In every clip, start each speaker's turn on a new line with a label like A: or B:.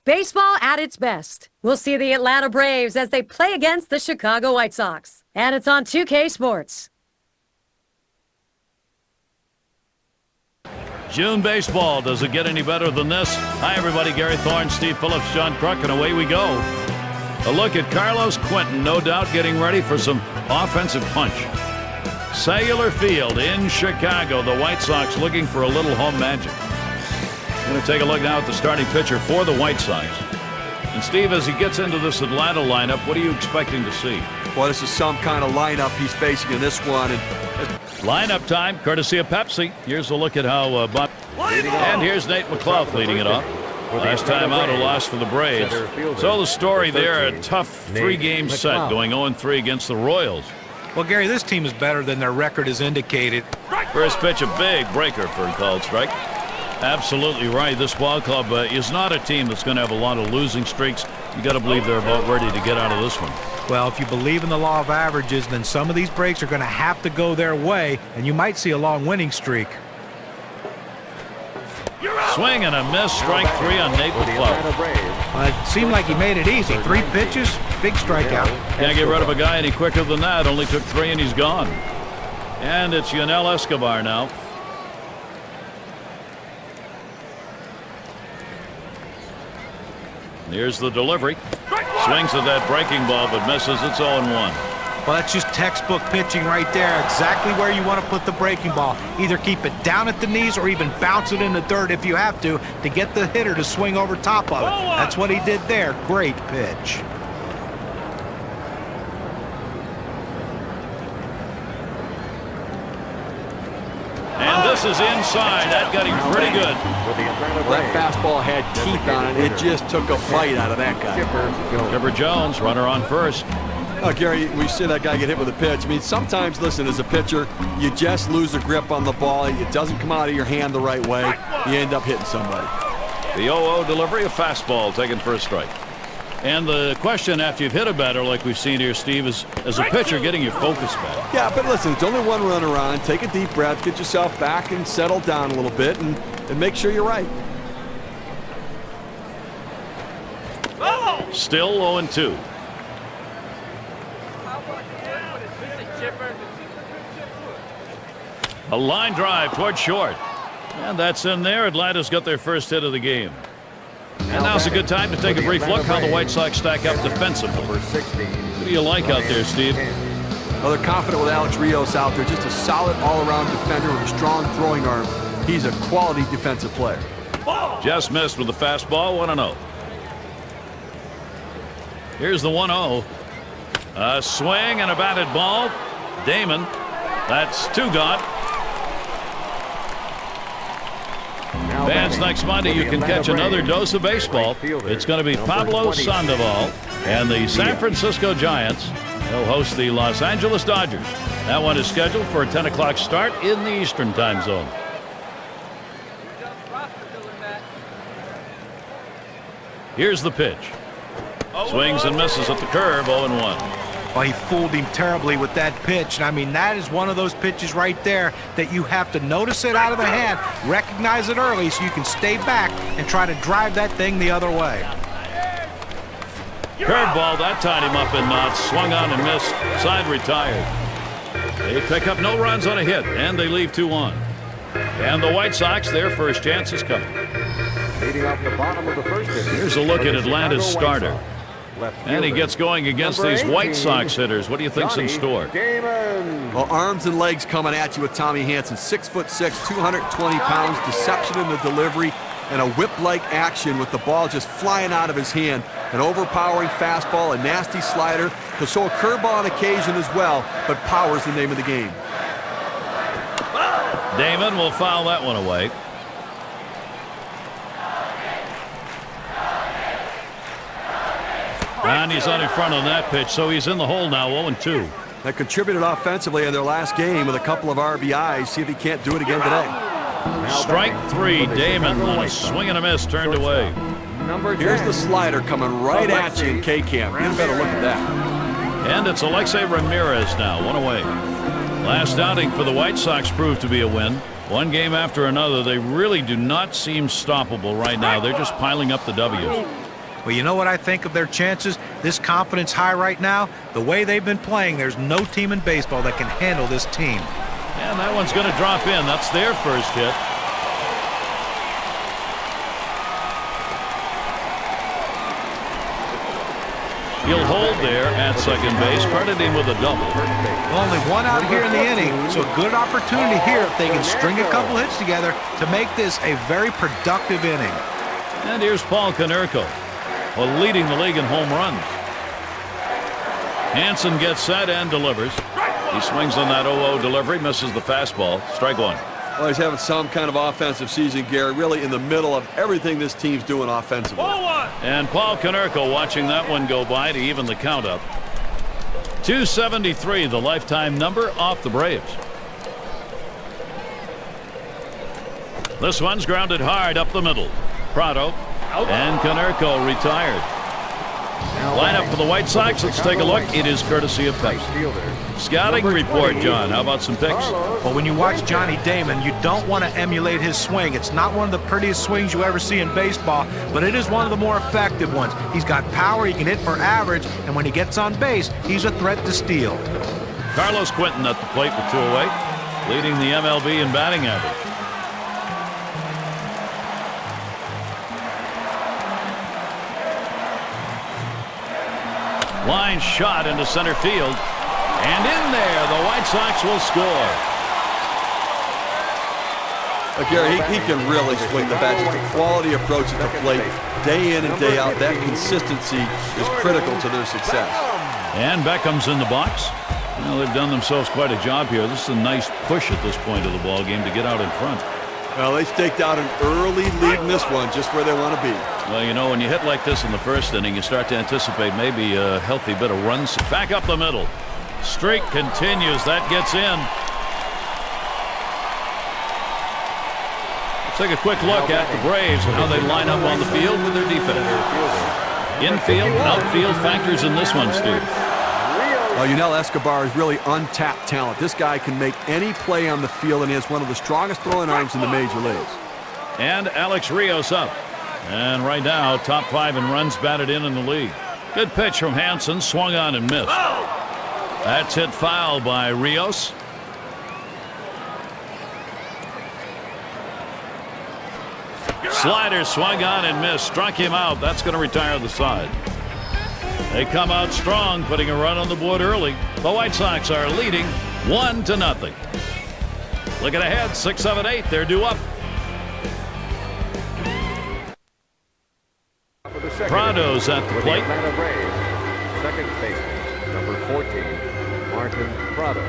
A: Baseball at its best. We'll see the Atlanta Braves as they play against the Chicago White Sox. And it's on 2K Sports.
B: June baseball. Does it get any better than this? Hi, everybody. Gary Thorne, Steve Phillips, John Crook, and away we go. A look at Carlos Quentin, no doubt getting ready for some offensive punch. Cellular Field in Chicago. The White Sox looking for a little home magic. Going to take a look now at the starting pitcher for the White Sox. And Steve, as he gets into this Atlanta lineup, what are you expecting to see?
C: Well, this is some kind of lineup he's facing in this one.
B: Lineup time, courtesy of Pepsi. Here's a look at how Bob. And here's Nate McClough leading it off. Last time out, a loss for the Braves. So the story there, a tough 3-game set going 0-3 against the Royals.
D: Well, Gary, this team is better than their record has indicated.
B: First pitch, a big breaker for a called strike. Absolutely right. This ball club is not a team that's going to have a lot of losing streaks. You got to believe they're about ready to get out of this one.
D: Well, if you believe in the law of averages, then some of these breaks are going to have to go their way, and you might see a long winning streak.
B: Swing and a miss. Strike 3 on Nate McClough.
D: It seemed like he made it easy. 3 pitches, big strikeout.
B: Can't get rid of a guy any quicker than that. Only took 3 and he's gone. And it's Yunel Escobar now. Here's the delivery. Swings at that breaking ball but misses. It's 0-1.
D: Well, that's just textbook pitching right there. Exactly where you want to put the breaking ball. Either keep it down at the knees or even bounce it in the dirt if you have to get the hitter to swing over top of it. That's what he did there. Great pitch.
B: And this is inside. That got him pretty good.
C: Well, that fastball had teeth on it. It just took a bite out of that guy.
B: Chipper Jones, runner on first.
C: Gary, we see that guy get hit with a pitch. I mean, sometimes, listen, as a pitcher, you just lose a grip on the ball. It doesn't come out of your hand the right way. You end up hitting somebody.
B: The 0-0 delivery, a fastball taken for a strike. And the question after you've hit a batter like we've seen here, Steve, is as a pitcher getting your focus back.
C: Yeah, but listen, it's only one runner on. Take a deep breath, get yourself back and settle down a little bit and make sure you're right.
B: Still 0-2. A line drive toward short. And that's in there. Atlanta's got their first hit of the game. And now's a good time to take a brief look how the White Sox stack up defensively. What do you like out there, Steve?
C: Well, they're confident with Alex Rios out there. Just a solid all-around defender with a strong throwing arm. He's a quality defensive player.
B: Just missed with the fastball, 1-0. Here's the 1-0. A swing and a batted ball. Damon. That's 2 gone. Fans, next Monday you can catch another dose of baseball. It's going to be Pablo Sandoval and the San Francisco Giants. They'll host the Los Angeles Dodgers. That one is scheduled for a 10 o'clock start in the Eastern time zone. Here's the pitch. Swings and misses at the curve, 0-1.
D: Well, he fooled him terribly with that pitch. And I mean, that is one of those pitches right there that you have to notice it out of the hand, recognize it early so you can stay back and try to drive that thing the other way.
B: Curveball, that tied him up in knots. Swung on and missed. Side retired. They pick up no runs on a hit, and they leave 2-1. And the White Sox, their first chance is coming. Here's a look at Atlanta's starter. And he gets going against these White Sox hitters. What do you think's in store?
C: Well, arms and legs coming at you with Tommy Hanson. 6'6", 220 pounds, deception in the delivery, and a whip-like action with the ball just flying out of his hand. An overpowering fastball, a nasty slider. He'll show a curveball on occasion as well, but power's the name of the game.
B: Damon will foul that one away. And he's on in front on that pitch, so he's in the hole now, 0-2.
C: That contributed offensively in their last game with a couple of RBIs. See if he can't do it again today.
B: Strike 3, Damon on a swing and a miss, turned away.
C: Here's the slider coming right at you in K-Camp. Get a better look at that.
B: And it's Alexei Ramirez now, 1 away. Last outing for the White Sox proved to be a win. One game after another, they really do not seem stoppable right now. They're just piling up the W's.
D: Well, you know what I think of their chances? This confidence high right now, the way they've been playing, there's no team in baseball that can handle this team.
B: And that one's going to drop in. That's their first hit. He'll hold there at second base. Credited him with a double.
D: Well, only one out here in the inning, so a good opportunity here if they can string a couple hits together to make this a very productive inning.
B: And here's Paul Konerko, leading the league in home runs. Hansen gets set and delivers. He swings on that 0-0 delivery, misses the fastball. Strike one.
C: Well, he's having some kind of offensive season, Gary, really in the middle of everything this team's doing offensively.
B: And Paul Konerko watching that one go by to even the count up. 273, the lifetime number off the Braves. This one's grounded hard up the middle. Prado and Konerko retired. Lineup for the White Sox. Let's take a look. It is courtesy of Pepsi. Scouting report, John. How about some picks?
D: Well, when you watch Johnny Damon, you don't want to emulate his swing. It's not one of the prettiest swings you ever see in baseball, but it is one of the more effective ones. He's got power, he can hit for average, and when he gets on base, he's a threat to steal.
B: Carlos Quentin at the plate with 2 away, leading the MLB in batting average. Line shot into center field. And in there, the White Sox will score.
C: Gary, he can really swing the bat. Just a quality approach at the plate, day in and day out. That consistency is critical to their success.
B: And Beckham's in the box. Well, they've done themselves quite a job here. This is a nice push at this point of the ball game to get out in front.
C: Well, they staked out an early lead in this one, just where they want to be.
B: Well, you know, when you hit like this in the first inning, you start to anticipate maybe a healthy bit of runs. Back up the middle. Streak continues. That gets in. Let's take a quick look at the Braves and how they line up on the field with their defense. Infield and outfield factors in this one, Steve.
C: Yunel Escobar is really untapped talent. This guy can make any play on the field, and he has one of the strongest throwing arms in the major leagues.
B: And Alex Rios up. And right now, top 5 in runs batted in the league. Good pitch from Hansen, swung on and missed. That's hit foul by Rios. Slider swung on and missed, struck him out. That's going to retire the side. They come out strong, putting a run on the board early. The White Sox are leading 1-0. Looking ahead, 6, 7, 8. They're due up. Prado's at the plate.
E: Second baseman, number 14, Martin Prado.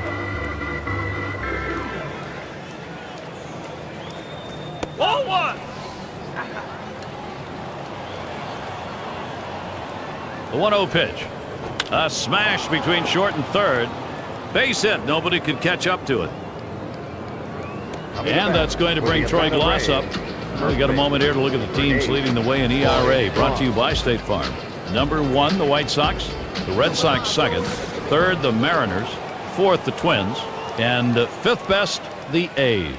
B: Ball one. The 1-0 pitch. A smash between short and third. Base hit. Nobody could catch up to it. And that's going to bring Troy Glass up. We got a moment here to look at the teams leading the way in ERA. Brought to you by State Farm. Number 1, the White Sox. The Red Sox second. Third, the Mariners. Fourth, the Twins. And fifth best, the A's.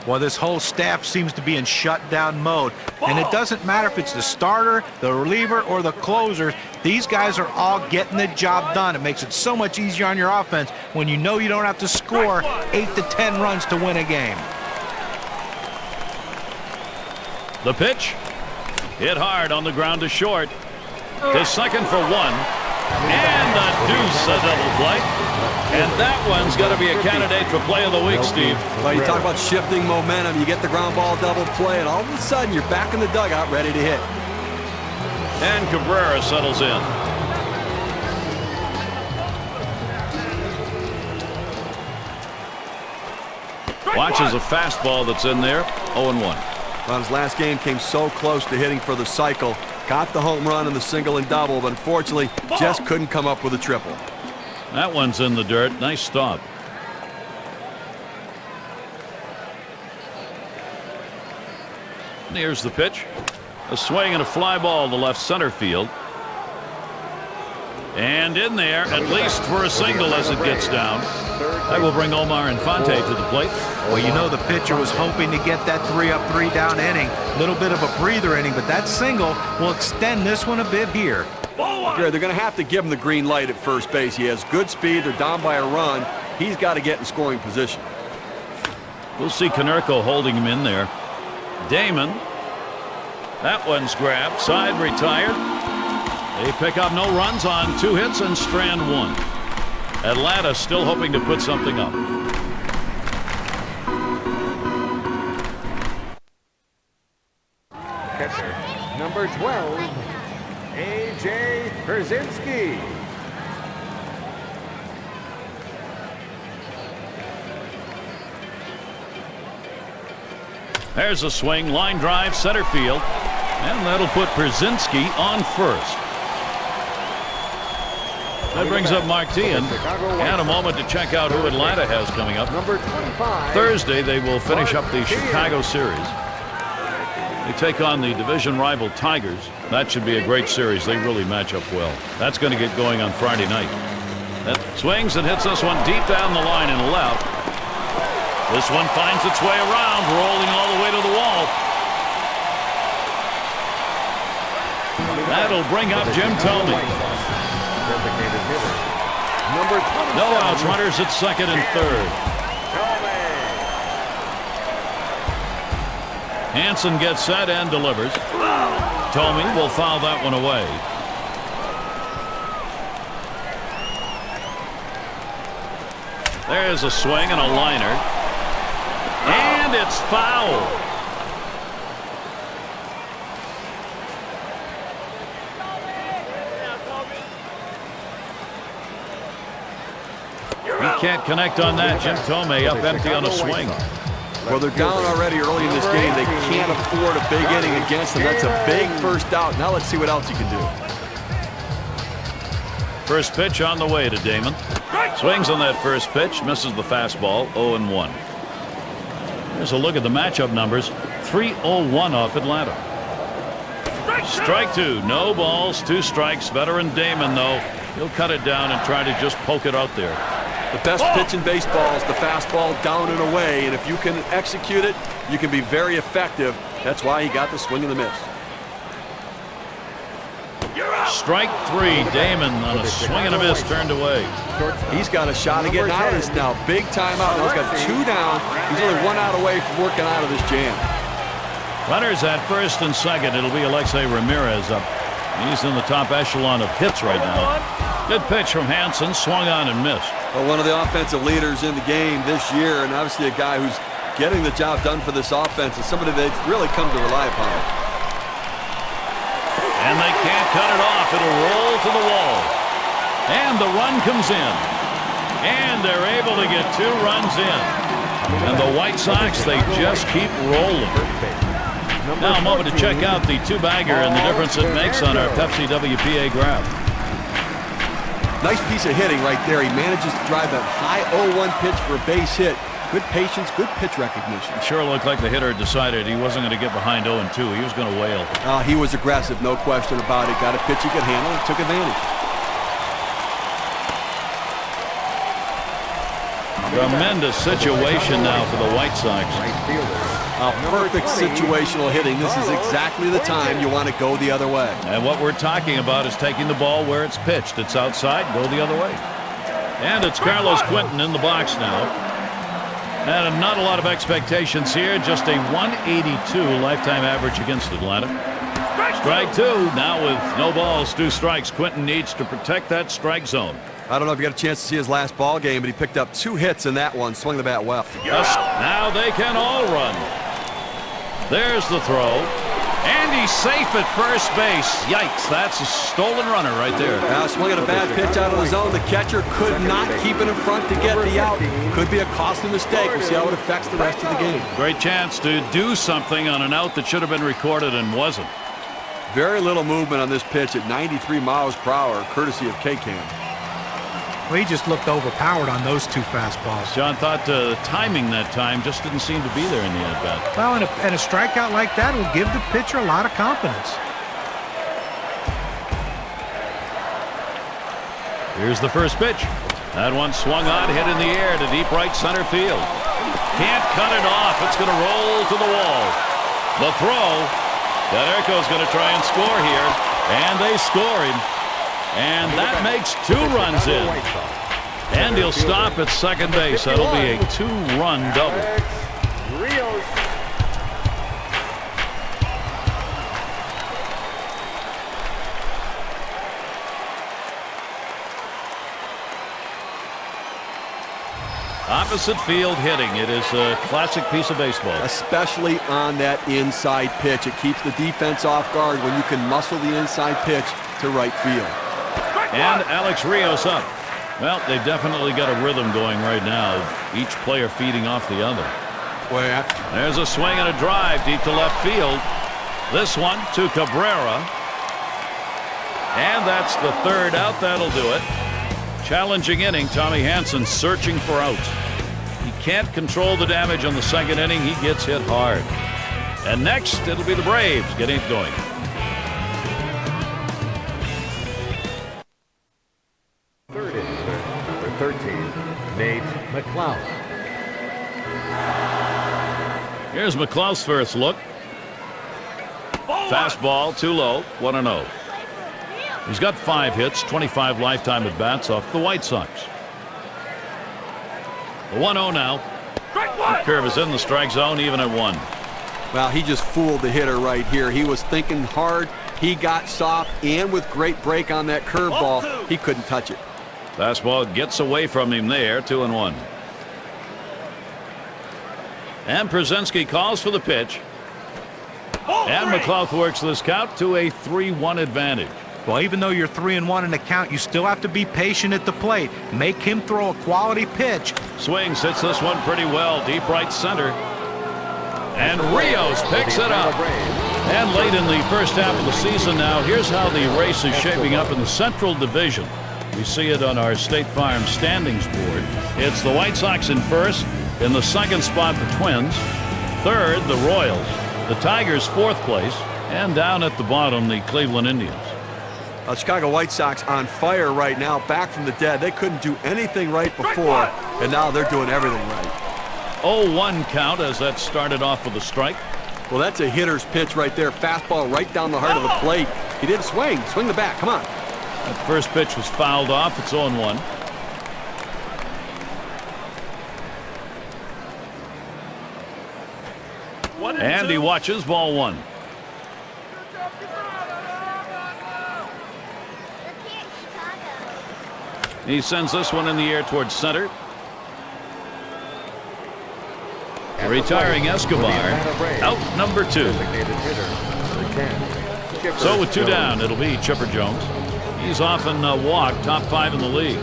D: Well, this whole staff seems to be in shutdown mode. And it doesn't matter if it's the starter, the reliever, or the closer. These guys are all getting the job done. It makes it so much easier on your offense when you know you don't have to score 8 to 10 runs to win a game.
B: The pitch. Hit hard on the ground to short. To second for 1. And a deuce, a double play. And that one's going to be a candidate for play of the week, Steve.
C: Well, you talk about shifting momentum. You get the ground ball double play, and all of a sudden you're back in the dugout ready to hit.
B: And Cabrera settles in. Watches a fastball that's in there. 0-1.
C: Well, his last game came so close to hitting for the cycle. Got the home run and the single and double, but unfortunately just couldn't come up with a triple.
B: That one's in the dirt. Nice stop. And here's the pitch. A swing and a fly ball to left center field. And in there, at least for a single as it gets down. That will bring Omar Infante to the plate.
D: Well, you know the pitcher was hoping to get that 3-up, 3-down inning. Little bit of a breather inning, but that single will extend this one a bit here.
C: Gary, they're going to have to give him the green light at first base. He has good speed. They're down by a run. He's got to get in scoring position.
B: We'll see Konerko holding him in there. Damon. That one's grabbed. Side retired. They pick up no runs on 2 hits and strand 1. Atlanta still hoping to put something up.
E: Catcher, number 12, A.J. Pierzynski.
B: There's a swing, line drive, center field, and that'll put Pierzynski on first. That brings up Martin, and a moment to check out who Atlanta has coming up.
E: Number 25.
B: Thursday, they will finish up the Chicago series. They take on the division rival Tigers. That should be a great series. They really match up well. That's going to get going on Friday night. That swings and hits this one deep down the line and left. This one finds its way around, rolling all the way to the wall. That'll bring up Jim Thome.
E: Designated hitter, number 27.
B: No outs, runners at second and third. Hansen gets set and delivers. Thome will foul that one away. There's a swing and a liner. And it's foul. He can't connect on that. Jim Thome up empty on a swing.
C: Well, they're down already early in this game. They can't afford a big inning against them. That's a big first out. Now let's see what else he can do.
B: First pitch on the way to Damon. Swings on that first pitch, misses the fastball, 0-1. Here's a look at the matchup numbers. 3-0-1 off Atlanta. Strike 2. No balls, 2 strikes. Veteran Damon, though, he'll cut it down and try to just poke it out there.
C: The best pitch in baseball is the fastball down and away, and if you can execute it, you can be very effective. That's why he got the swing and the miss.
B: Strike 3. Damon on a swing and a miss turned away.
C: He's got a shot of getting out of this now. Big time out. Now he's got 2 down. He's only 1 out away from working out of this jam.
B: Runners at first and second. It'll be Alexei Ramirez up. He's in the top echelon of hits right now. Good pitch from Hansen. Swung on and missed.
C: Well, one of the offensive leaders in the game this year, and obviously a guy who's getting the job done for this offense, and somebody they've really come to rely upon.
B: And they can't cut it off. It'll roll to the wall. And the run comes in. And they're able to get 2 runs in. And the White Sox, they just keep rolling. Now a moment to check out the 2-bagger and the difference it makes on our Pepsi WPA graph.
C: Nice piece of hitting right there. He manages to drive that high 0-1 pitch for a base hit. Good patience, good pitch recognition.
B: It sure looked like the hitter decided he wasn't going to get behind 0-2. He was going to wail.
C: He was aggressive, no question about it. Got a pitch he could handle and took advantage.
B: Tremendous situation now for the White Sox.
C: Perfect situational hitting. This is exactly the time you want to go the other way.
B: And what we're talking about is taking the ball where it's pitched. It's outside, go the other way. And it's Carlos Quentin in the box now. And not a lot of expectations here. Just a 182 lifetime average against Atlanta. Strike 2. Now with no balls, 2 strikes. Quentin needs to protect that strike zone.
C: I don't know if you got a chance to see his last ball game, but he picked up 2 hits in that one. Swung the bat well.
B: Now they can all run. There's the throw. And he's safe at first base. Yikes, that's a stolen runner right there.
C: Now swinging a bad pitch out of the zone. The catcher could not keep it in front to get the out. Could be a costly mistake. We'll see how it affects the rest of the game.
B: Great chance to do something on an out that should have been recorded and wasn't.
C: Very little movement on this pitch at 93 miles per hour, courtesy of K-Cam.
D: Well, he just looked overpowered on those 2 fastballs.
B: John thought the timing that time just didn't seem to be there in the at-bat.
D: Well, and a strikeout like that will give the pitcher a lot of confidence.
B: Here's the first pitch. That one swung on, hit in the air to deep right center field. Can't cut it off. It's going to roll to the wall. The throw. Gaderco's going to try and score here. And they score him. And that makes 2 runs in. And he'll stop at second base. That'll be a 2-run double. Opposite field hitting. It is a classic piece of baseball.
C: Especially on that inside pitch. It keeps the defense off guard when you can muscle the inside pitch to right field.
B: And Alex Rios up. Well, they've definitely got a rhythm going right now. Each player feeding off the other.
C: Well,
B: there's a swing and a drive deep to left field. This one to Cabrera. And that's the 3rd out. That'll do it. Challenging inning. Tommy Hanson searching for outs. He can't control the damage on the 2nd inning. He gets hit hard. And next, it'll be the Braves getting it going.
E: Third inning, number 13, Nate McLeod.
B: Here's McLeod's first look. Fastball too low. 1-0. He's got 5 hits, 25 lifetime at-bats off the White Sox. The 1-0 now. The curve is in the strike zone, even at 1.
C: well, he just fooled the hitter right here. He was thinking hard. He got soft, and with great break on that curveball, he couldn't touch it.
B: Fastball gets away from him there, 2-1. And Przinsky calls for the pitch. And McLeod works this count to a 3-1 advantage.
D: Well, even though you're 3-1 in the count, you still have to be patient at the plate. Make him throw a quality pitch.
B: Swings, hits this one pretty well, deep right center. And Rios picks it up. And late in the first half of the season now, here's how the race is shaping up in the Central Division. We see it on our State Farm standings board. It's the White Sox in first. In the second spot, the Twins. Third, the Royals. The Tigers, fourth place. And down at the bottom, the Cleveland Indians.
C: Chicago White Sox on fire right now, back from the dead. They couldn't do anything right before, and now they're doing everything right.
B: 0-1 count as that started off with a strike.
C: Well, that's a hitter's pitch right there. Fastball right down the heart of the plate. He didn't swing. Swing the bat. Come on.
B: That first pitch was fouled off. It's 0-1. And he watches ball one. He sends this one in the air towards center. Retiring Escobar. Out number 2. So with 2 down, it'll be Chipper Jones. He's often walked, top 5 in the league.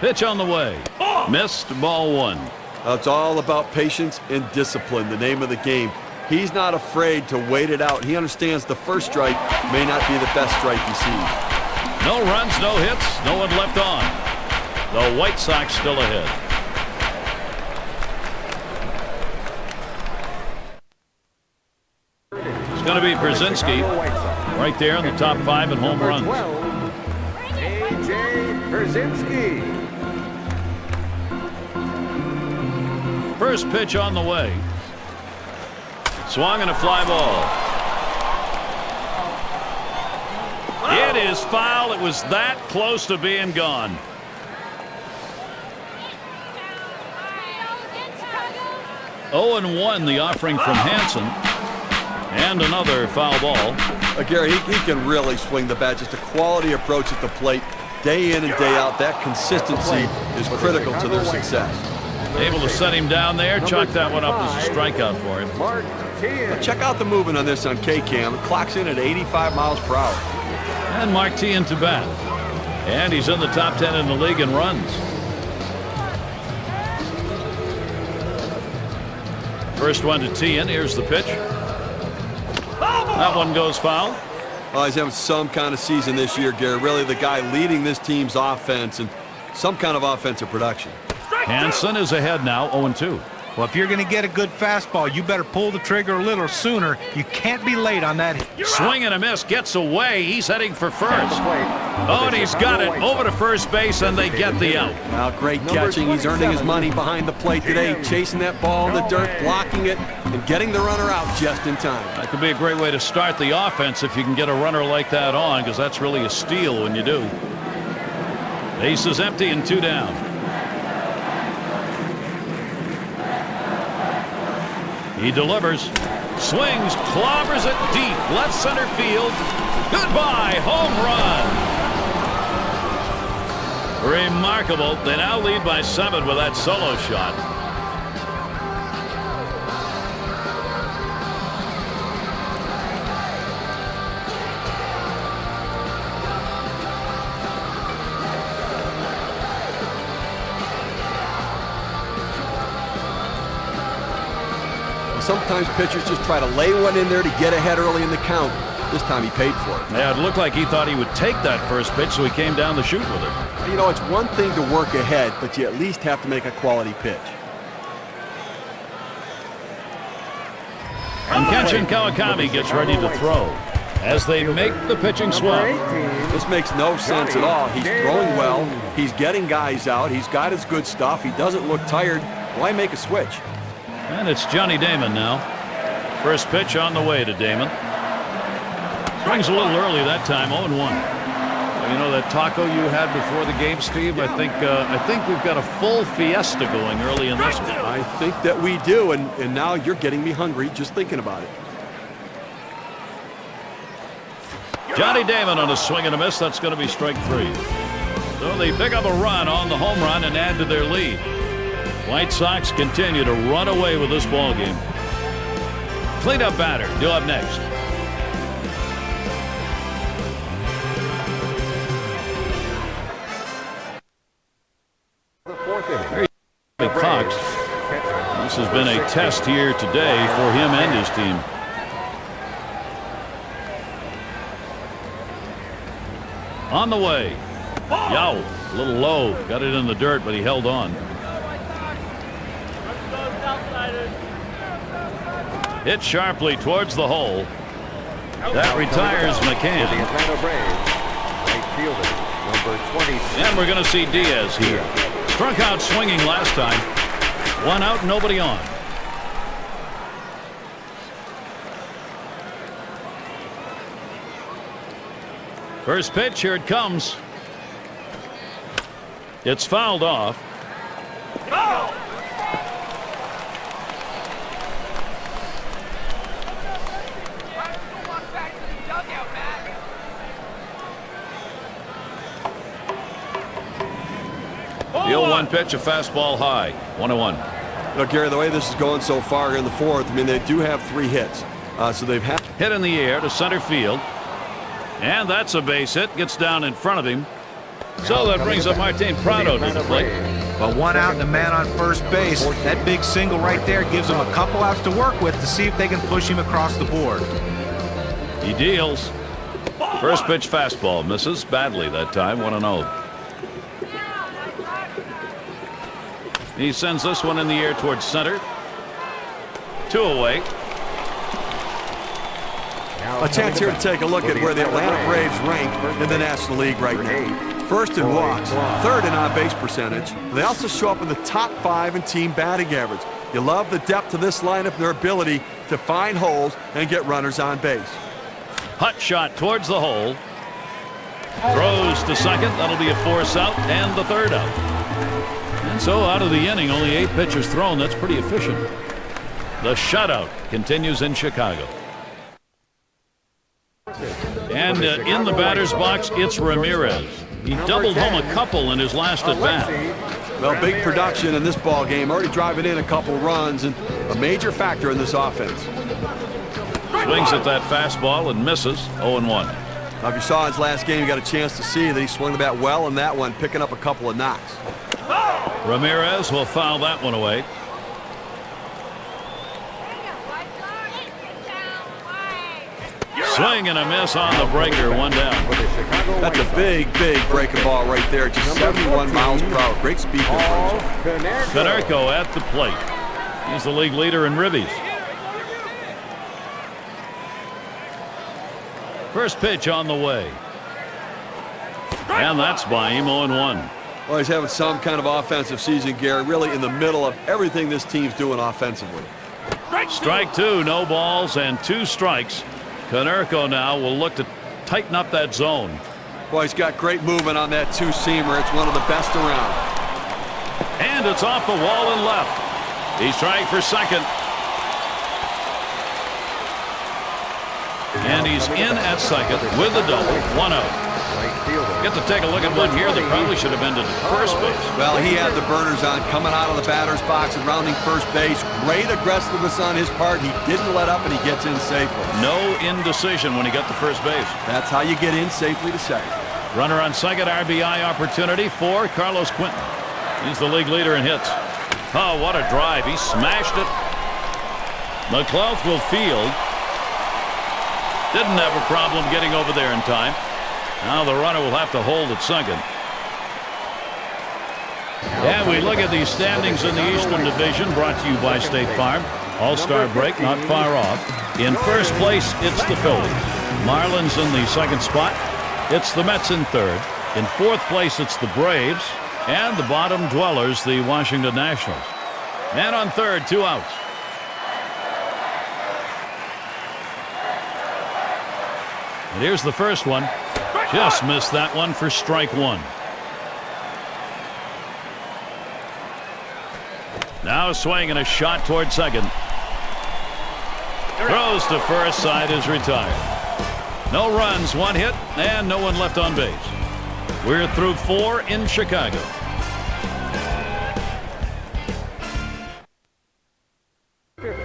B: Pitch on the way. Missed, ball 1.
C: It's all about patience and discipline, the name of the game. He's not afraid to wait it out. He understands the first strike may not be the best strike he sees.
B: No runs, no hits, no one left on. The White Sox still ahead. It's going to be Przinsky right there in the top 5 in home runs.
E: A.J. Przinsky.
B: First pitch on the way. Swung and a fly ball. It is foul. It was that close to being gone. Oh, and 1 the offering from Hanson. And another foul ball.
C: Gary, he can really swing the bat. Just a quality approach at the plate. Day in and day out, that consistency is critical to their success.
B: Able to set him down there. Chalk that one up as a strikeout for him.
C: Well, check out the movement on this on K-Cam. It clocks in at 85 miles per hour.
B: And Mark Teahen to bat. And he's in the top 10 in the league in runs. First one to Teahen. Here's the pitch. That one goes foul.
C: Well, he's having some kind of season this year, Gary. Really the guy leading this team's offense and some kind of offensive production.
B: Hanson is ahead now, 0-2.
D: Well, if you're going to get a good fastball, you better pull the trigger a little sooner. You can't be late on that hit.
B: Swing and a miss, gets away. He's heading for first. Oh, and he's got it over to first base, and they get the out.
C: Well, great catching. He's earning his money behind the plate today, chasing that ball in the dirt, blocking it, and getting the runner out just in time.
B: That could be a great way to start the offense if you can get a runner like that on, because that's really a steal when you do. Base is empty and 2 down. He delivers, swings, clobbers it deep, left center field. Goodbye, home run. Remarkable. They now lead by 7 with that solo shot.
C: Sometimes pitchers just try to lay one in there to get ahead early in the count. This time he paid for it.
B: Yeah, it looked like he thought he would take that first pitch, so he came down the chute with it.
C: You know, it's one thing to work ahead, but you at least have to make a quality pitch.
B: And Kenshin Kawakami gets ready to throw as they make the pitching swap.
C: This makes no sense at all. He's throwing well. He's getting guys out. He's got his good stuff. He doesn't look tired. Why make a switch?
B: And it's Johnny Damon now. First pitch on the way to Damon. Swings a little early that time, 0-1. You know that taco you had before the game, Steve? I think we've got a full fiesta going early in this one.
C: I think that we do, and now you're getting me hungry just thinking about it.
B: Johnny Damon on a swing and a miss. That's going to be strike 3. So they pick up a run on the home run and add to their lead. White Sox continue to run away with this ball game. Cleanup batter due up next. Cox. This has been a test here today for him and his team. On the way. Yow, a little low. Got it in the dirt, but he held on. Hit sharply towards the hole. That retires McCann.
E: The Atlanta Braves, right fielder, number 20.
B: And we're going to see Diaz here. Struck out swinging last time. 1 out, nobody on. First pitch, here it comes. It's fouled off. The 0-1 pitch, a fastball high. 1-1.
C: You know, Gary, the way this is going so far in the 4th, I mean, they do have 3 hits. So they've had
B: hit in the air to center field. And that's a base hit. Gets down in front of him. So that brings up Martin Prado to the plate.
D: But 1 out and a man on first base. That big single right there gives them a couple outs to work with to see if they can push him across the board.
B: He deals. First pitch fastball misses badly that time. 1-0. He sends this one in the air towards center. 2 away.
C: a chance here to take a look at where the Atlanta Braves rank in the National League right now. First in walks, third in on-base percentage. They also show up in the top 5 in team batting average. You love the depth of this lineup and their ability to find holes and get runners on base.
B: Hut shot towards the hole. Throws to second. That'll be a force out and the third out. And so out of the inning, only 8 pitchers thrown. That's pretty efficient. The shutout continues in Chicago. And in the batter's box, it's Ramirez. He doubled home a couple in his last at bat.
C: Well, big production in this ball game, already driving in a couple runs and a major factor in this offense.
B: Swings at that fastball and misses. 0-1.
C: Now, if you saw his last game, you got a chance to see that he swung the bat well in that one, picking up a couple of knocks.
B: Ramirez will foul that one away. Swing and a miss on the breaker, 1 down.
C: That's a big, big breaking ball right there. Just 71 miles per hour. Great speed differential.
B: Canerco at the plate. He's the league leader in ribbies. First pitch on the way. And that's by him, 0-1.
C: Well, he's having some kind of offensive season, Gary, really in the middle of everything this team's doing offensively.
B: Strike two, no balls and 2 strikes. Konerko now will look to tighten up that zone.
C: Boy, he's got great movement on that two-seamer. It's one of the best around.
B: And it's off the wall and left. He's trying for second. And he's in at second with the double. 1 out. Get to take a look at one here that probably should have ended at first base.
C: Well, he had the burners on coming out of the batter's box and rounding first base. Great aggressiveness on his part. He didn't let up, and he gets in safely.
B: No indecision when he got to first base.
C: That's how you get in safely to second.
B: Runner on second, RBI opportunity for Carlos Quentin. He's the league leader in hits. Oh, what a drive. He smashed it. McLeod will field. Didn't have a problem getting over there in time. Now the runner will have to hold at second. And we look at the standings in the Eastern Division, brought to you by State Farm. All-Star break not far off. In first place, it's the Phillies. Marlins in the second spot. It's the Mets in third. In fourth place, it's the Braves. And the bottom dwellers, the Washington Nationals. And on third, 2 outs. And here's the first one. Just missed that one for strike 1. Now a swing and a shot toward second. Throws to first, side is retired. No runs, 1 hit, and no one left on base. We're through 4 in Chicago.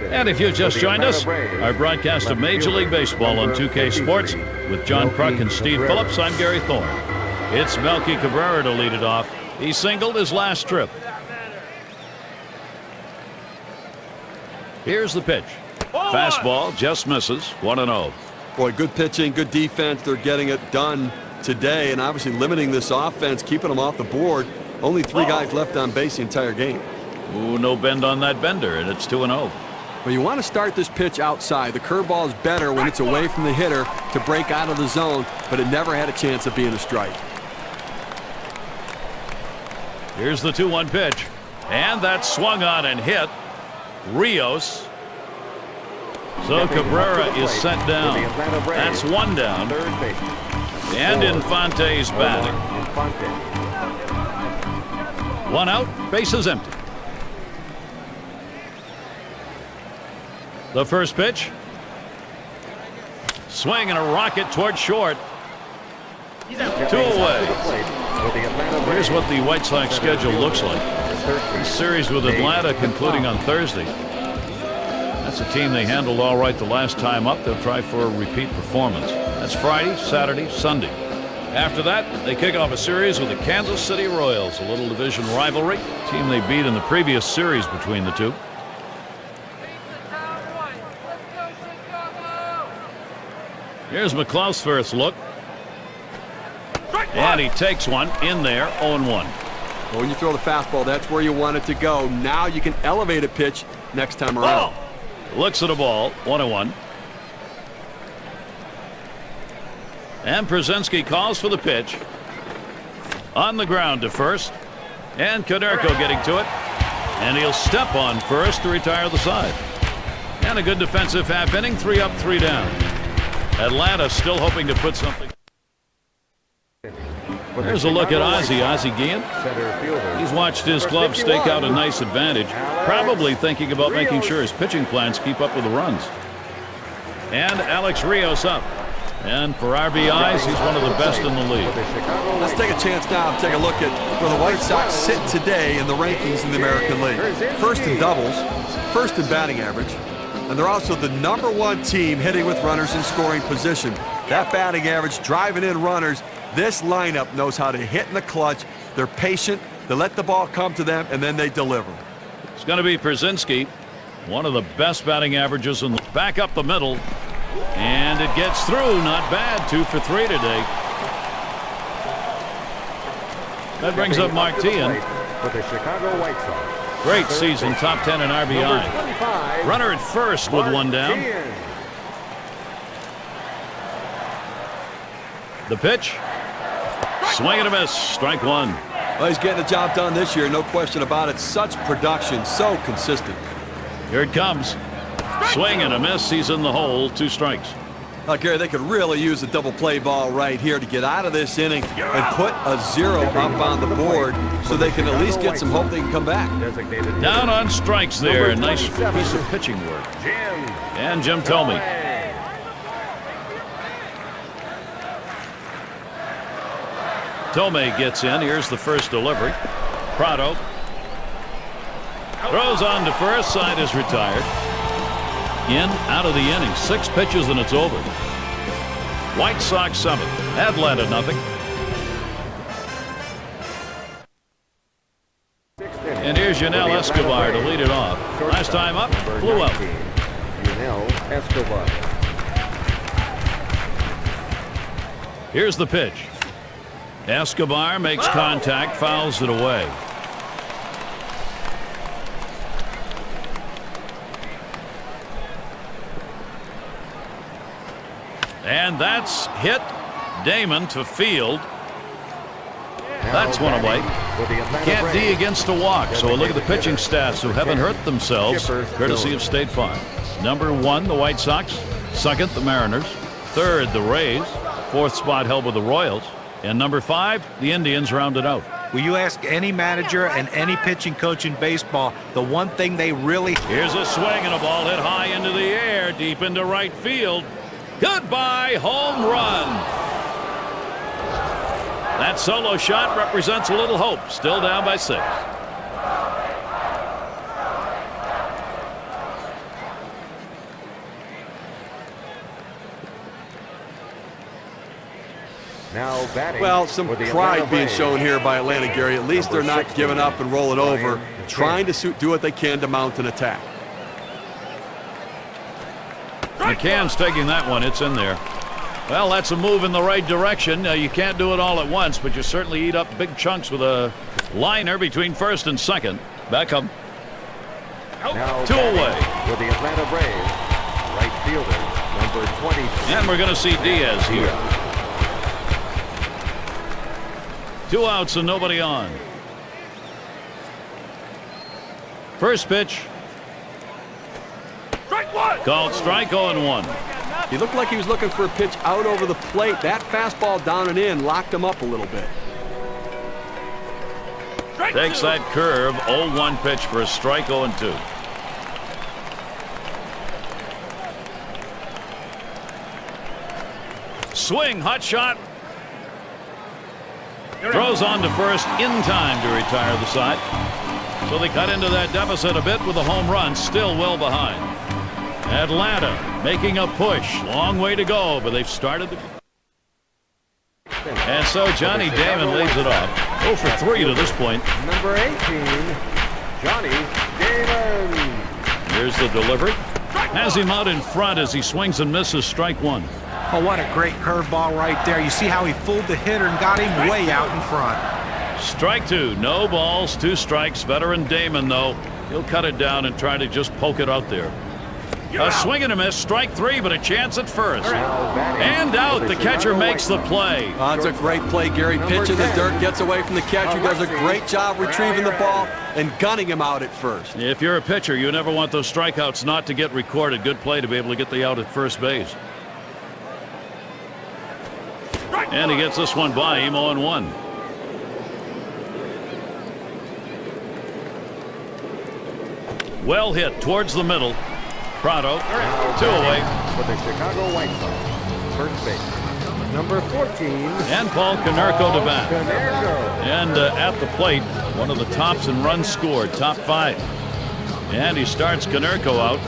B: And if you've just joined us, our broadcast of Major League Baseball on 2K Sports with John Kruk and Steve Phillips, I'm Gary Thorne. It's Melky Cabrera to lead it off. He singled his last trip. Here's the pitch. Fastball just misses. 1-0.
C: Boy, good pitching, good defense. They're getting it done today, and obviously limiting this offense, keeping them off the board. Only 3 guys left on base the entire game.
B: Ooh, no bend on that bender, and it's 2-0.
C: Well, you want to start this pitch outside. The curveball is better when it's away from the hitter to break out of the zone, but it never had a chance of being a strike.
B: Here's the 2-1 pitch, and that's swung on and hit. Rios. So Cabrera is set down. That's 1 down. And Infante's batting. 1 out, bases empty. The first pitch. Swing and a rocket toward short. 2 away. Here's what the White Sox schedule looks like. The series with Atlanta concluding on Thursday. That's a team they handled all right the last time up. They'll try for a repeat performance. That's Friday, Saturday, Sunday. After that, they kick off a series with the Kansas City Royals, a little division rivalry. Team they beat in the previous series between the two. Here's McLeod's first look. And he takes one in there, 0-1.
C: Well, when you throw the fastball, that's where you want it to go. Now you can elevate a pitch next time around.
B: Looks at a ball, 1-1. And Przinsky calls for the pitch. On the ground to first. And Konerko getting to it. And he'll step on first to retire the side. And a good defensive half inning, 3 up, 3 down. Atlanta still hoping to put something. There's a look at Ozzie Guillen. He's watched his club stake out a nice advantage, probably thinking about making sure his pitching plans keep up with the runs. And Alex Rios up. And for RBIs, he's one of the best in the league.
C: Let's take a chance now and take a look at where the White Sox sit today in the rankings in the American League. First in doubles, first in batting average, and they're also the #1 team hitting with runners in scoring position. That batting average, driving in runners. This lineup knows how to hit in the clutch. They're patient. They let the ball come to them, and then they deliver.
B: It's going to be Przinsky, one of the best batting averages in the back up the middle. And it gets through. Not bad. 2 for 3 today. That brings up Mark Teahan.
E: For the Chicago White Sox.
B: Great season, top 10 in RBI.
E: 25,
B: Runner at first with one down.
E: Martinez.
B: The pitch. Swing and a miss. Strike one.
C: Well, he's getting the job done this year, no question about it. Such production, so consistent.
B: Here it comes. Swing and a miss. He's in the hole. 2 strikes.
C: Gary, they could really use a double play ball right here to get out of this inning and put a 0 up on the board so they can at least get some hope they can come back.
E: Designated
B: Down on strikes there.
E: Number
B: Nice
E: 27.
B: piece of pitching work.
E: Jim.
B: And Jim Thome. Thome gets in. Here's the first delivery. Prado throws on to first. Side is retired. In, out of the inning. 6 pitches and it's over. White Sox 7. Atlanta nothing. And here's Yunel Escobar to lead it off. Last time up, flew out.
E: Yunel Escobar.
B: Here's the pitch. Escobar makes contact, fouls it away. And that's hit. Damon to field. That's one away. Can't D against a walk, so a look at the pitching stats who haven't hurt themselves, courtesy of State Farm. Number 1, the White Sox. 2nd, the Mariners. 3rd, the Rays. 4th spot held with the Royals. And number 5, the Indians rounded out.
D: Will you ask any manager and any pitching coach in baseball, the one thing they really...
B: Here's a swing and a ball hit high into the air, deep into right field. Goodbye, home run. That solo shot represents a little hope. Still down by 6.
E: Now batting.
C: Well, some
E: for the
C: pride
E: Atlanta
C: being
E: Braves.
C: shown here by Atlanta, Gary. At least they're
E: Number
C: not
E: 16,
C: giving up and rolling over,
E: Ryan
C: trying to do what they can to mount an attack.
B: McCann's taking that one. It's in there. Well, that's a move in the right direction. You can't do it all at once, but you certainly eat up big chunks with a liner between first and second. Beckham.
E: Now
B: 2
E: batting
B: away.
E: for the Atlanta Braves, right fielder, number 23.
B: And we're going to see Diaz here. 2 outs and nobody on. First pitch. Called strike 0-1.
C: He looked like he was looking for a pitch out over the plate. That fastball down and in locked him up a little bit.
B: Takes that curve. 0-1 pitch for a strike. 0-2. Swing, hot shot. Throws on to first in time to retire the side. So they cut into that deficit a bit with a home run, still well behind. Atlanta making a push. Long way to go, but they've started the... And so Johnny Damon leads it off. 0 for 3 to this point.
E: Number 18, Johnny Damon.
B: Here's the delivery. Has him out in front as he swings and misses. Strike 1.
D: Oh, what a great curveball right there. You see how he fooled the hitter and got him way out in front.
B: Strike 2. No balls, 2 strikes. Veteran Damon, though, he'll cut it down and try to just poke it out there. A swing and a miss. Strike 3, but a chance at first. And out. The catcher makes the play.
C: That's a great play, Gary. Pitch in the dirt, gets away from the catcher, does a great job retrieving the ball and gunning him out at first.
B: If you're a pitcher, you never want those strikeouts not to get recorded. Good play to be able to get the out at first base. And he gets this one by him. 0-1. Well hit towards the middle. Prado, 2 away.
E: For the Chicago White Sox, first base, number 14.
B: And Paul Konerko to bat.
E: Konerko.
B: And at the plate, one of the tops in runs scored, top 5. And he starts Konerko out.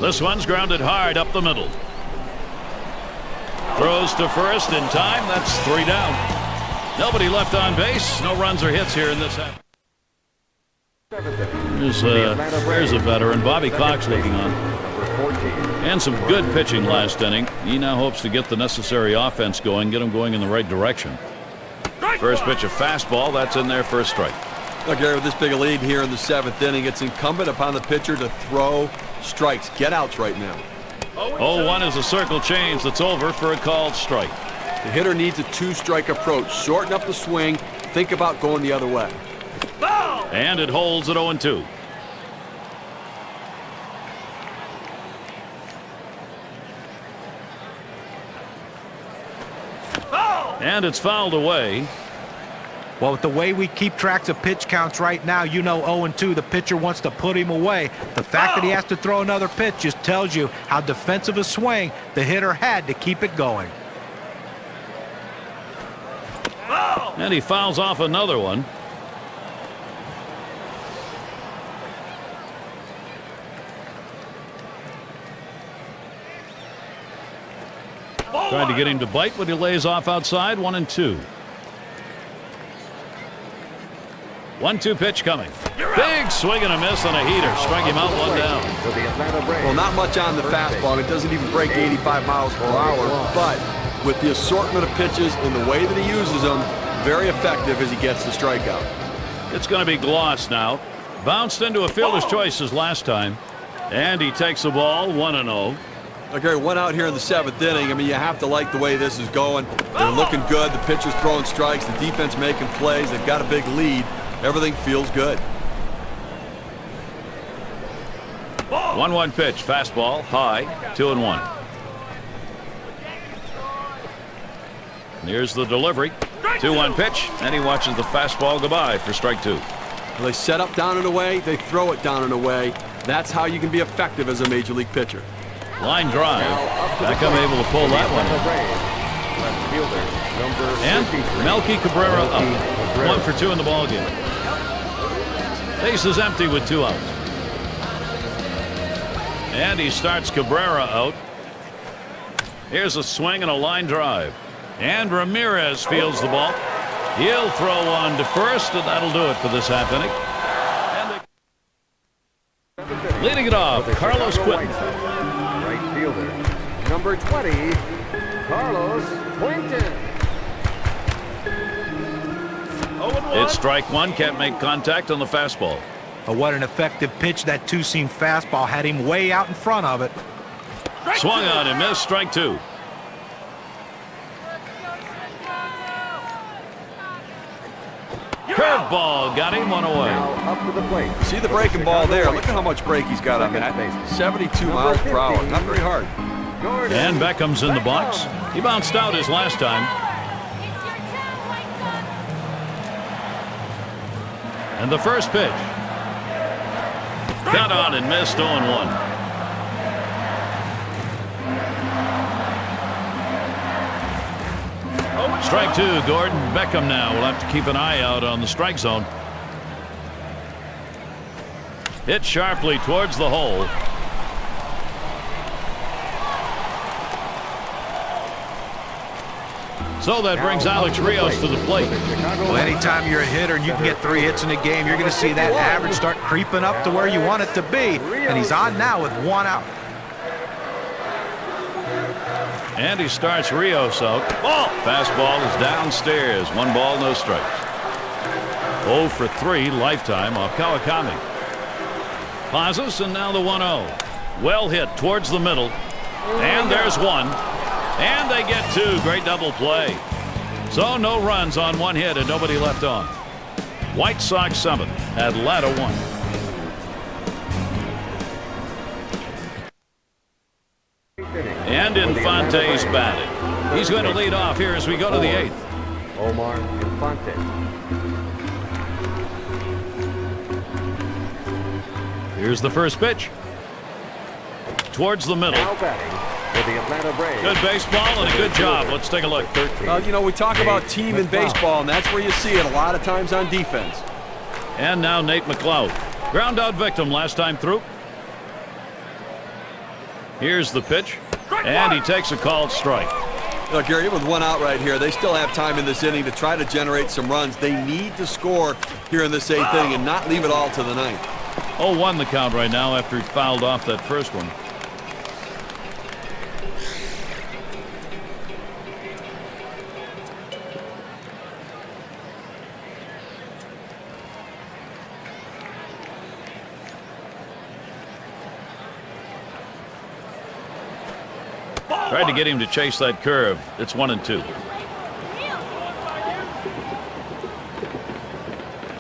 B: This one's grounded hard up the middle. Throws to first in time. That's 3 down. Nobody left on base. No runs or hits here in this half. There's a veteran. Bobby Cox looking on. And some good pitching last inning. He now hopes to get the necessary offense going, get him going in the right direction. First pitch, a fastball. That's in there for a strike.
C: Look, Gary, with this big a lead here in the 7th inning, it's incumbent upon the pitcher to throw strikes. Get outs right now.
B: 0-1 is a circle change that's over for a called strike.
C: The hitter needs a 2-strike approach. Shorten up the swing. Think about going the other way.
B: And it holds at 0-2. And it's fouled away.
D: Well, with the way we keep tracks of pitch counts right now, you know 0-2, the pitcher wants to put him away. The fact that he has to throw another pitch just tells you how defensive a swing the hitter had to keep it going.
B: And he fouls off another one. Tried to get him to bite, but he lays off outside. 1-2. 1-2 pitch coming. Big swing and a miss on a heater. Strike him out, 1 down.
C: Well, not much on the fastball. It doesn't even break 85 miles per hour. But with the assortment of pitches and the way that he uses them, very effective as he gets the strikeout.
B: It's going to be glossed now. Bounced into a fielder's choices last time. And he takes the ball, 1-0.
C: Look, Gary, 1 out here in the 7th inning. I mean, you have to like the way this is going. They're looking good. The pitcher's throwing strikes. The defense making plays. They've got a big lead. Everything feels good.
B: 1-1 pitch. Fastball, high, 2-1. And here's the delivery. 2-1 pitch, and he watches the fastball go by for strike 2.
C: Well, they set up down and away. They throw it down and away. That's how you can be effective as a major league pitcher.
B: Line drive. Beckham able to pull that one in. And Melky Cabrera up. 1 for 2 in the ballgame. Base is empty with 2 outs. And he starts Cabrera out. Here's a swing and a line drive. And Ramirez fields the ball. He'll throw one to first, and that'll do it for this half inning. And leading it off, Carlos Quinton.
E: Right fielder, number 20, Carlos Quinton.
B: It's strike 1. Can't make contact on the fastball.
D: Oh, what an effective pitch. That 2-seam fastball had him way out in front of it.
B: Swung on and missed. Strike 2. Curveball got him, 1 away.
E: Now up to the plate.
C: See the breaking ball there. Look at how much break he's got on that. 72 miles per hour. Not very hard.
B: And Beckham's in the box. He bounced out his last time. And the first pitch. Got on and missed, 0-1. Strike 2, Gordon. Beckham now will have to keep an eye out on the strike zone. Hit sharply towards the hole. So that brings Alex Rios to the plate.
D: Well, anytime you're a hitter and you can get 3 hits in a game, you're going to see that average start creeping up to where you want it to be. And he's on now with 1 out.
B: And he starts Rios out. Fastball is downstairs. 1 ball, no strikes. 0 for 3 lifetime off Kawakami. Pauses, and now the 1-0. Well hit towards the middle. And there's 1. And they get 2. Great double play. So no runs on 1 hit and nobody left on. White Sox 7, Atlanta 1. And Infante's batting. He's going to lead off here as we go to the 8th.
E: Omar Infante.
B: Here's the first pitch. Towards the middle.
E: Now batting for the Atlanta Braves.
B: Good baseball and a good job. Let's take a look.
C: You know, we talk about team in baseball, and that's where you see it a lot of times on defense.
B: And now Nate McLeod. Ground out victim last time through. Here's the pitch. And he takes a called strike.
C: Look, Gary, with 1 out right here, they still have time in this inning to try to generate some runs. They need to score here in this 8th inning and not leave it all to the 9th.
B: 0-1 the count right now after he fouled off that first one. Tried to get him to chase that curve. It's 1-2.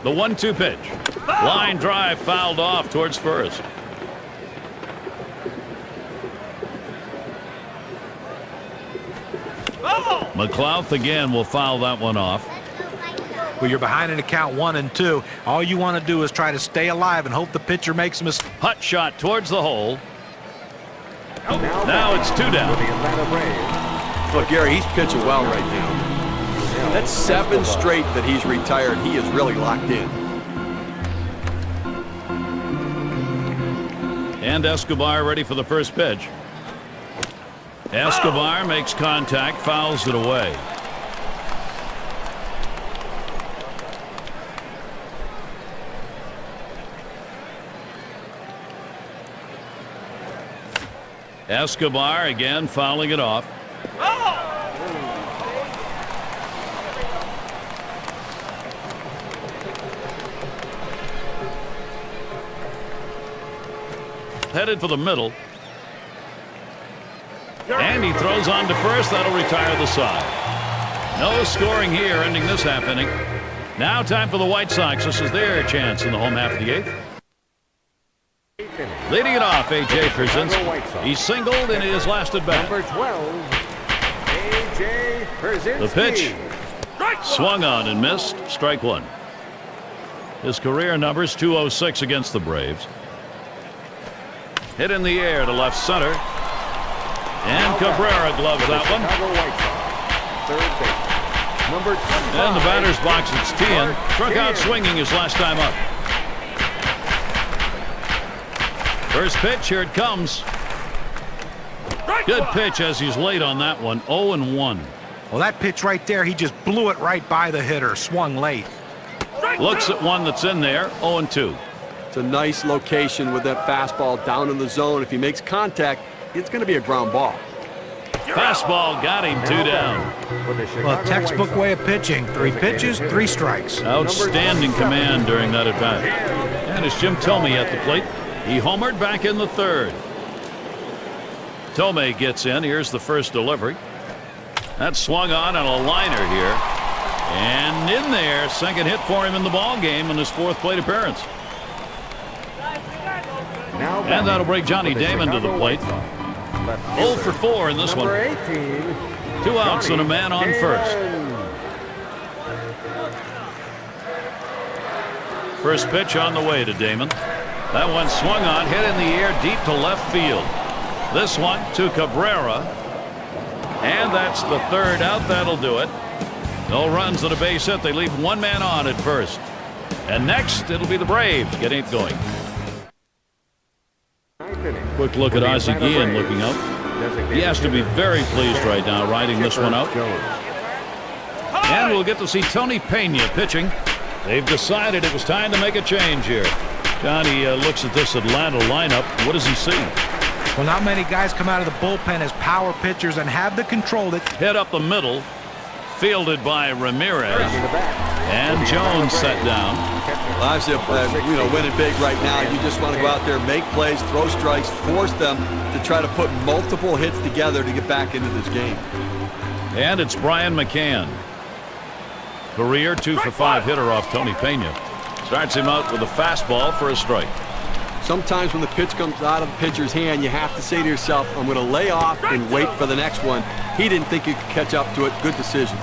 B: The 1-2 pitch. Line drive fouled off towards first. McLouth again will foul that one off.
D: Well, you're behind in the count 1-2. All you want to do is try to stay alive and hope the pitcher makes a mistake.
B: Hut shot towards the hole. Now it's 2 down.
C: Look, Gary, he's pitching well right now. That's 7 straight that he's retired. He is really locked in.
B: And Escobar ready for the first pitch. Escobar makes contact, fouls it away. Escobar again fouling it off. Headed for the middle. And he throws on to first. That'll retire the side. No scoring here, ending this half inning. Now time for the White Sox. This is their chance in the home half of the 8th. Leading it off, A.J. Pierzynski. He singled in his last at bat.
E: Number 12, A.J. Pierzynski.
B: The pitch. Swung on and missed. Strike 1. His career numbers 206 against the Braves. Hit in the air to left center. And Cabrera gloves that one.
E: Third base. Number 25.
B: And the batter's box, it's Tien. Struck out swinging his last time up. First pitch, here it comes. Good pitch as he's late on that one. 0-1.
D: Well, that pitch right there, he just blew it right by the hitter. Swung late.
B: Looks at one that's in there. 0-2.
C: It's a nice location with that fastball down in the zone. If he makes contact, it's going to be a ground ball.
B: Fastball got him. 2 down.
D: Well, textbook way of pitching. 3 pitches, 3 strikes.
B: Outstanding command during that at bat. And it's Jim Thome at the plate. He homered back in the 3rd. Thome gets in. Here's the first delivery. That swung on a liner here. And in there, second hit for him in the ball game in his 4th plate appearance. And that'll bring Johnny Damon to the plate. 0 for 4 in this one. 2 outs and a man on first. First pitch on the way to Damon. That one swung on, hit in the air deep to left field. This one to Cabrera. And that's the 3rd out. That'll do it. No runs at a base hit. They leave 1 man on at first. And next, it'll be the Braves getting it going. Quick look at Ozzie Guillen looking up. He has to be very pleased right now riding this one out. And we'll get to see Tony Pena pitching. They've decided it was time to make a change here. Johnny looks at this Atlanta lineup. What does he see?
D: Well, not many guys come out of the bullpen as power pitchers and have the control that
B: hit up the middle. Fielded by Ramirez. And Jones set down.
C: Well, obviously, winning big right now, you just want to go out there, make plays, throw strikes, force them to try to put multiple hits together to get back into this game.
B: And it's Brian McCann. Career 2 for 5 hitter off Tony Pena. Starts him out with a fastball for a strike.
C: Sometimes when the pitch comes out of the pitcher's hand, you have to say to yourself, I'm going to lay off and wait for the next one. He didn't think he could catch up to it. Good decision.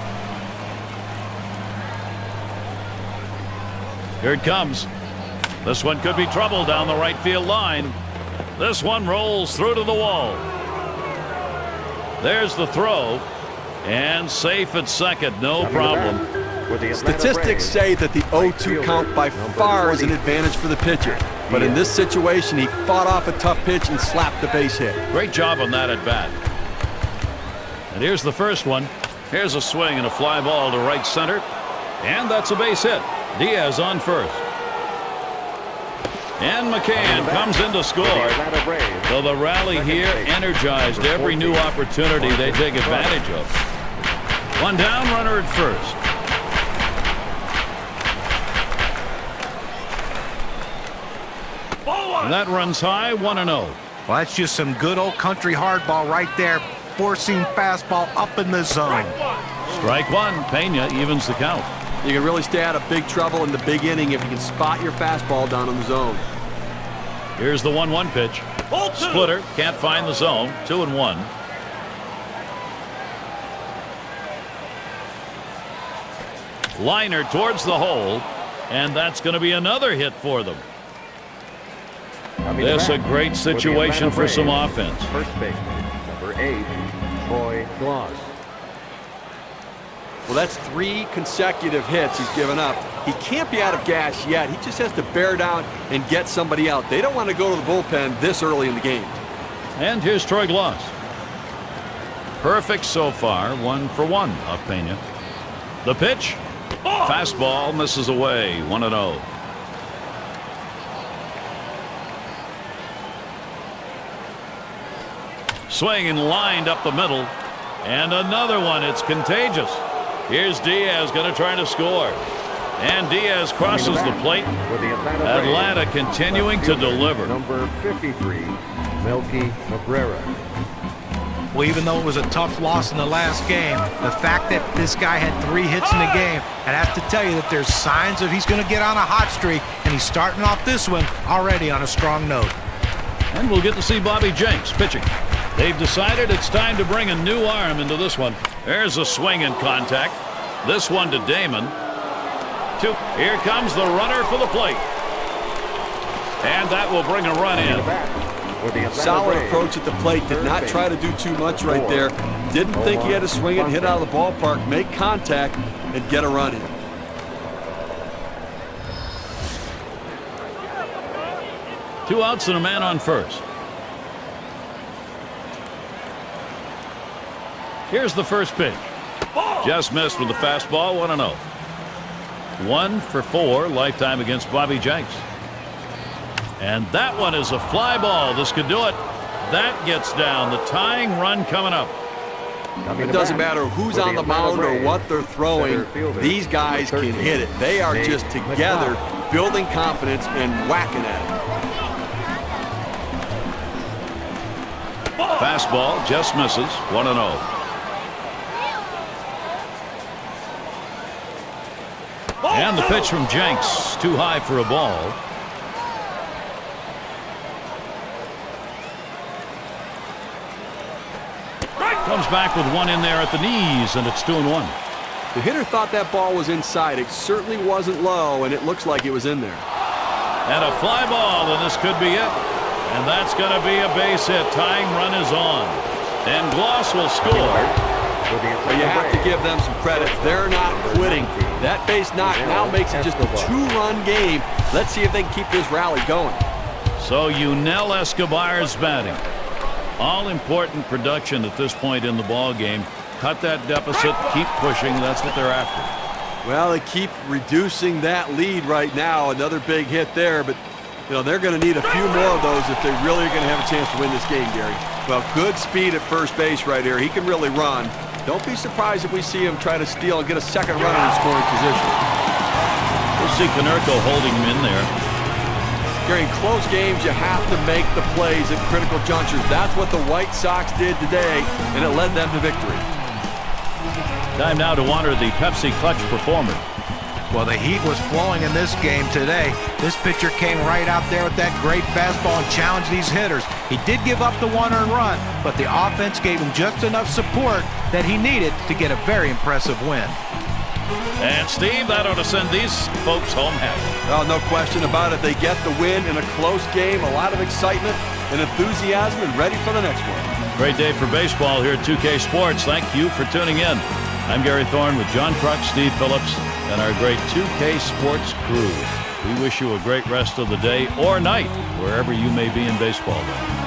B: Here it comes. This one could be trouble down the right field line. This one rolls through to the wall. There's the throw. And safe at second. No problem.
C: Statistics say that the 0-2 count by far is an advantage for the pitcher. But in this situation, he fought off a tough pitch and slapped the base hit.
B: Great job on that at bat. And here's the first one. Here's a swing and a fly ball to right center. And that's a base hit. Diaz on first. And McCann comes in to score. So the rally here energized every new opportunity they take advantage of. One down, runner at first. And that runs high, 1-0.
D: Well, that's just some good old country hardball right there. four-seam fastball up in the zone.
B: Strike one. Pena evens the count.
C: You can really stay out of big trouble in the big inning if you can spot your fastball down in the zone.
B: Here's the 1-1 pitch. Splitter, can't find the zone. 2-1. Liner towards the hole, and that's going to be another hit for them. This a great situation for some offense.
E: First baseman, number 8, Troy Gloss.
C: Well, that's 3 consecutive hits he's given up. He can't be out of gas yet. He just has to bear down and get somebody out. They don't want to go to the bullpen this early in the game.
B: And here's Troy Gloss. Perfect so far. 1 for 1 off Pena. The pitch. Fastball misses away. 1-0. Swing and lined up the middle. And another one. It's contagious. Here's Diaz going to try to score. And Diaz crosses the plate. Atlanta continuing to deliver.
E: Number 53, Melky Cabrera.
D: Well, even though it was a tough loss in the last game, the fact that this guy had 3 hits in the game, I'd have to tell you that there's signs that he's going to get on a hot streak, and he's starting off this one already on a strong note.
B: And we'll get to see Bobby Jenks pitching. They've decided it's time to bring a new arm into this one. There's a swing and contact. This one to Damon. Here comes the runner for the plate. And that will bring a run in.
C: Solid approach at the plate. Did not try to do too much right there. Didn't think he had to swing and hit out of the ballpark, make contact, and get a run in.
B: Two outs and a man on first. Here's the first pitch. Just missed with the fastball. 1-0. 1 for 4 lifetime against Bobby Jenks. And that one is a fly ball. This could do it. That gets down. The tying run coming up.
C: It doesn't matter who's on the mound or what they're throwing. These guys can hit it. They are just together building confidence and whacking at it.
B: Fastball just misses. 1-0. And the pitch from Jenks, too high for a ball. Comes back with one in there at the knees, and it's 2-1.
C: The hitter thought that ball was inside. It certainly wasn't low, and it looks like it was in there.
B: And a fly ball, and this could be it. And that's going to be a base hit. Tying run is on. And Gloss will score.
C: But you have to give them some credit. They're not quitting. That base knock now makes it just a 2-run game. Let's see if they can keep this rally going.
B: So Yunel Escobar's batting. All important production at this point in the ball game. Cut that deficit, keep pushing. That's what they're after.
C: Well, they keep reducing that lead right now. Another big hit there, but they're going to need a few more of those if they really are going to have a chance to win this game, Gary. Well, good speed at first base right here. He can really run. Don't be surprised if we see him try to steal and get a second run in scoring position.
B: We'll see Konerko holding him in there.
C: Gary, in close games, you have to make the plays at critical junctures. That's what the White Sox did today, and it led them to victory.
B: Time now to honor the Pepsi Clutch performer.
D: Well, the heat was flowing in this game today. This pitcher came right out there with that great fastball and challenged these hitters. He did give up the 1-earned run, but the offense gave him just enough support that he needed to get a very impressive win.
B: And Steve, that ought to send these folks home happy.
C: Oh, no question about it. They get the win in a close game, a lot of excitement and enthusiasm, and ready for the next one.
B: Great day for baseball here at 2K Sports. Thank you for tuning in. I'm Gary Thorne with John Kruk, Steve Phillips, and our great 2K Sports crew. We wish you a great rest of the day or night, wherever you may be in baseball land.